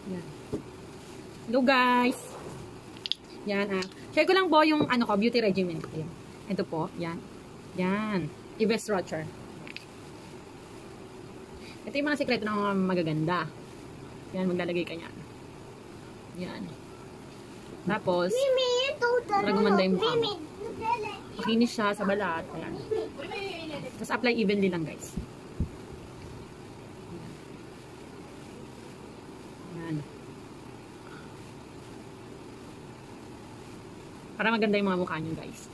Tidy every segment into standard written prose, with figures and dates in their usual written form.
Yan. Hello guys. Yan share ko lang po yung ano ko, beauty regimen ko. Yan. Ito po, yan. Yan. Yves Rocher. Ito yung mga sikreto ng mga magaganda. Yan, maglalagay ka niyan. Yan. Tapos, para gumanda yung mukha mo. Makinis siya sa balat. Ayan. Tapos apply evenly lang guys. Ayan. Para maganda yung mga mukha nyo guys.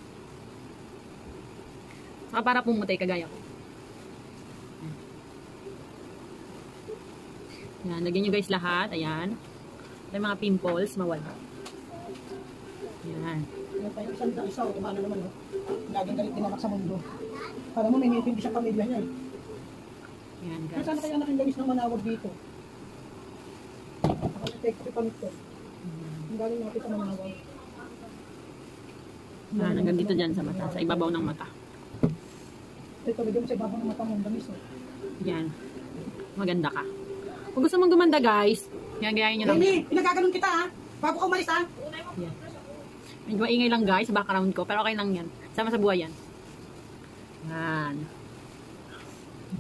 Saka para pumutay kagaya ko. Ayan. Lagyan nyo guys lahat. Ayan. May mga pimples, mawala. Ayan. Isa, umano naman, no? Laging galit din anak sa mundo. Para mo, may hindi siya pamilya niya, eh. Ayan, guys. Nasaan kaya nakin galis ng manawag dito? Ako sa take pamit ko. Ang galing natin sa manawag. Ayan, hanggang dito dyan sa mata. Sa ibabaw ng mata. Ito, bigyan mo sa ibabaw ng mata mo, ang damis, oh. Ayan. Maganda ka. Kung gusto mong gumanda, guys, yan, gayahin nyo lang. Lenny, pinagkaganon kita, ha? Bago ka umalis, ha? Yan. Medyo maingay lang, guys, sa background ko. Pero okay lang yan. Sama sa buhay yan. Yan.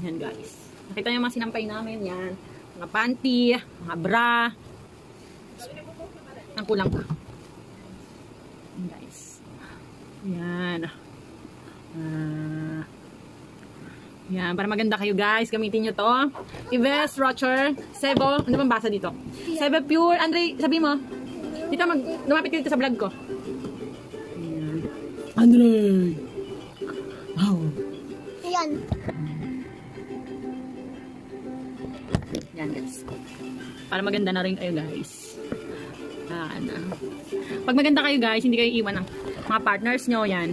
Yan, guys. Nakita nyo yung mga sinampay namin. Yan. Mga panty, mga bra. Ang kulang pa. Yan, guys. Yan. Yan. Para maganda kayo, guys. Gamitin nyo to. Yves Rocher. Sebo. Ano bang basa dito? Sebo Pure. Andre, sabi mo. Dito, lumapit ka dito sa vlog ko. Yan. Andre! Wow. Yan. Yan, guys. Para maganda na rin kayo, guys. Yan. Pag maganda kayo, guys, hindi kayo iwan ng mga partners nyo. Yan.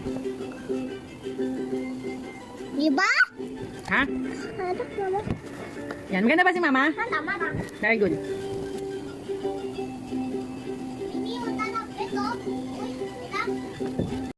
Diba? Ha? Hanap naman. Yan. Maganda ba si mama? Tama na. Very good.